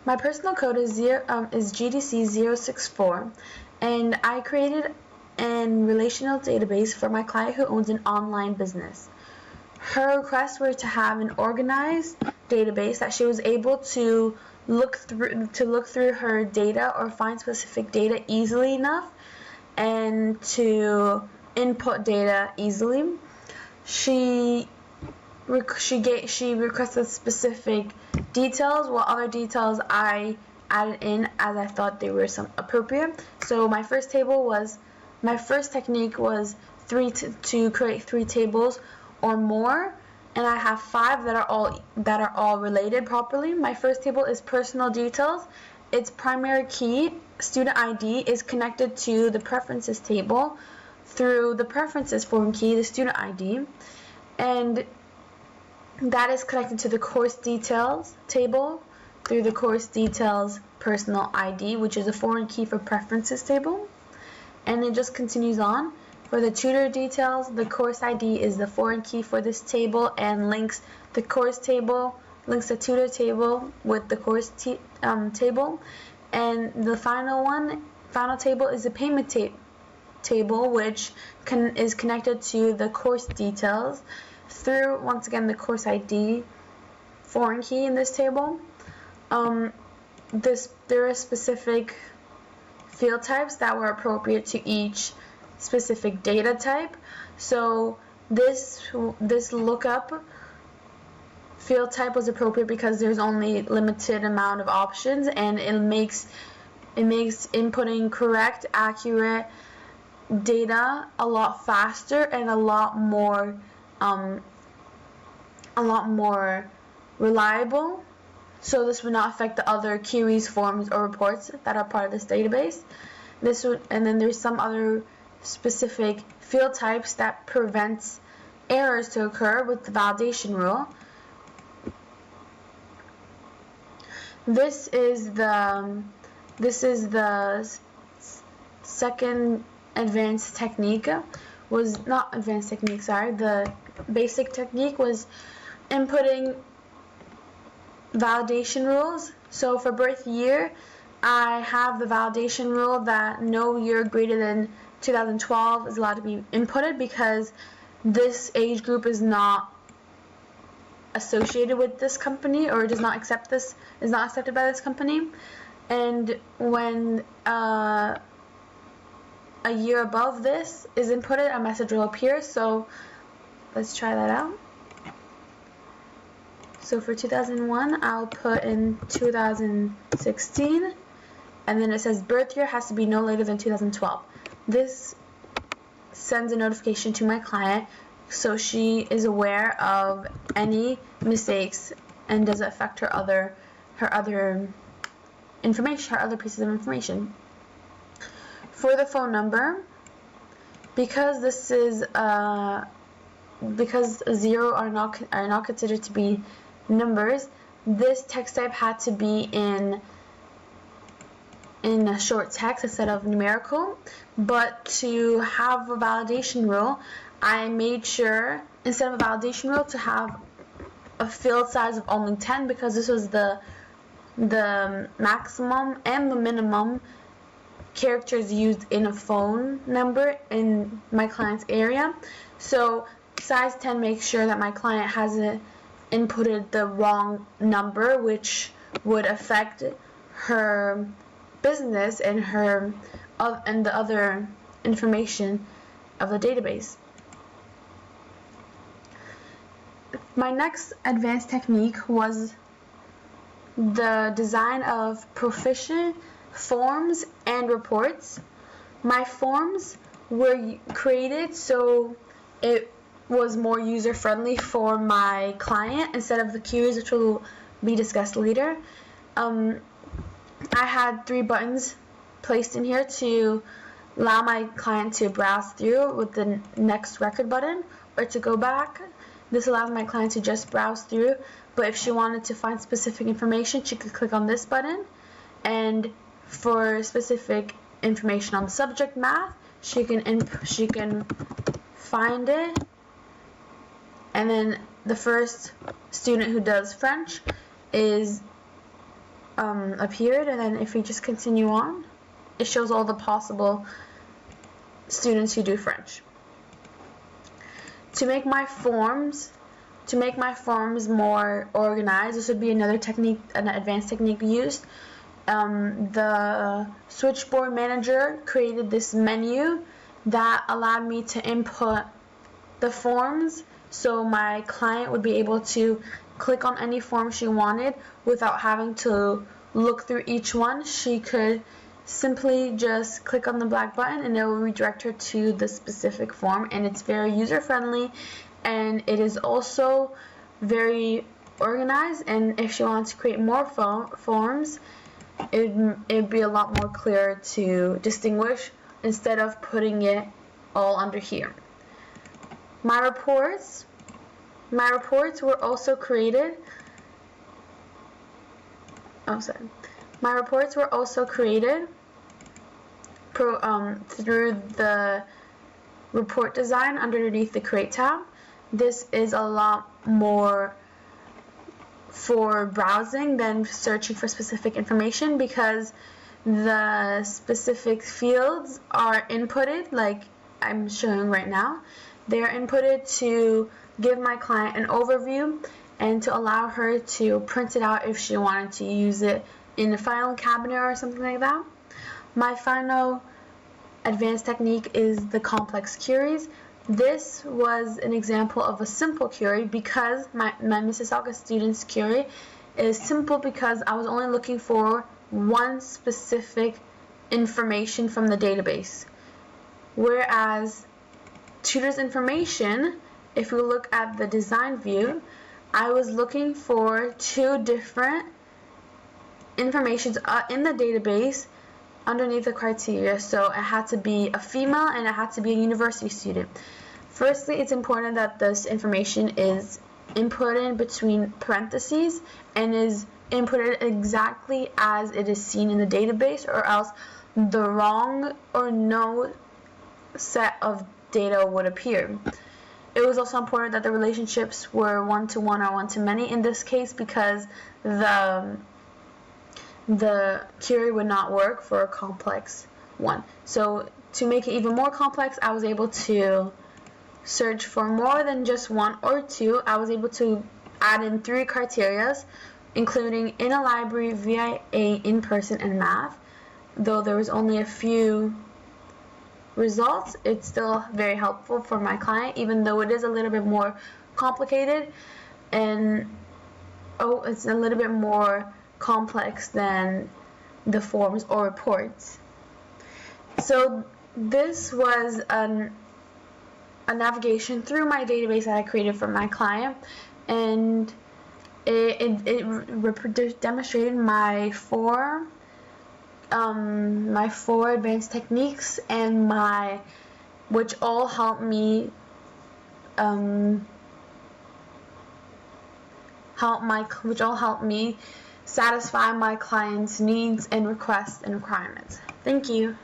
My personal code is GDC064, and I created an relational database for my client who owns an online business. Her requests were to have an organized database that she was able to look through her data or find specific data easily enough and to input data easily. She requested specific details, while other details I added in as I thought they were appropriate. So my first technique was to create 3 tables or more, and I have 5 that are all related properly. My first table is personal details. Its primary key, student ID, is connected to the preferences table through the preferences foreign key, the student ID, and that is connected to the course details table through the course details personal ID, which is a foreign key for preferences table, and it just continues on. For the tutor details, the course ID is the foreign key for this table and links the course table, links the tutor table with the course table, and the final table is the payment table, which is connected to the course details through, once again, the course ID foreign key in this table. There are specific field types that were appropriate to each specific data type. So this lookup field type was appropriate because there's only limited amount of options, and it makes inputting correct, accurate data a lot faster and a lot more reliable. So this would not affect the other queries, forms, or reports that are part of this database. And then there's some other specific field types that prevents errors to occur with the validation rule. This is the second advanced technique. The basic technique was inputting validation rules. So for birth year, I have the validation rule that no year greater than 2012 is allowed to be inputted because this age group is not associated with this company, or is not accepted by this company. And when a year above this is inputted, a message will appear. So let's try that out. So for 2001, I'll put in 2016, and then it says birth year has to be no later than 2012. This sends a notification to my client so she is aware of any mistakes and does it affect her other pieces of information. For the phone number, because 0 are not considered to be numbers, this text type had to be in a short text instead of numerical. But to have a validation rule, I made sure instead of a validation rule to have a field size of only 10, because this was the maximum and the minimum characters used in a phone number in my client's area. So size 10 makes sure that my client hasn't inputted the wrong number, which would affect her business and the other information of the database. My next advanced technique was the design of proficient forms and reports. My forms were created so it was more user-friendly for my client instead of the queries, which will be discussed later. I had 3 buttons placed in here to allow my client to browse through with the next record button, or to go back. This allows my client to just browse through, but if she wanted to find specific information, she could click on this button, and for specific information on the subject math, she can find it. And then the first student who does French is appeared, and then if we just continue on, it shows all the possible students who do French. To make my forms more organized, this would be another technique, an advanced technique used. The switchboard manager created this menu that allowed me to input the forms, so my client would be able to click on any form she wanted without having to look through each one. She could simply just click on the black button and it will redirect her to the specific form, and it's very user friendly, and it is also very organized, and if she wants to create more forms, it'd be a lot more clear to distinguish instead of putting it all under here. My reports were also created. My reports were also created through the report design underneath the Create tab. This is a lot more for browsing than searching for specific information, because the specific fields are inputted like I'm showing right now. They are inputted to give my client an overview and to allow her to print it out if she wanted to use it in a filing cabinet or something like that. My final advanced technique is the complex queries. This was an example of a simple query because my Mississauga student's query is simple because I was only looking for one specific information from the database. Whereas tutor's information, if we look at the design view, I was looking for two different informations in the database underneath the criteria. So it had to be a female and it had to be a university student. Firstly, it's important that this information is inputted between parentheses and is inputted exactly as it is seen in the database, or else the wrong or no set of data would appear. It was also important that the relationships were one-to-one or one-to-many in this case, because the query would not work for a complex one. So to make it even more complex, I was able to search for more than just one or two. I was able to add in 3 criteria, including in a library, VIA, in person, and math. Though there was only a few results, it's still very helpful for my client, even though it is a little bit more complicated and it's a little bit more complex than the forms or reports. So this was a navigation through my database that I created for my client, and it demonstrated my four advanced techniques and which all help me satisfy my client's needs and requests and requirements. Thank you.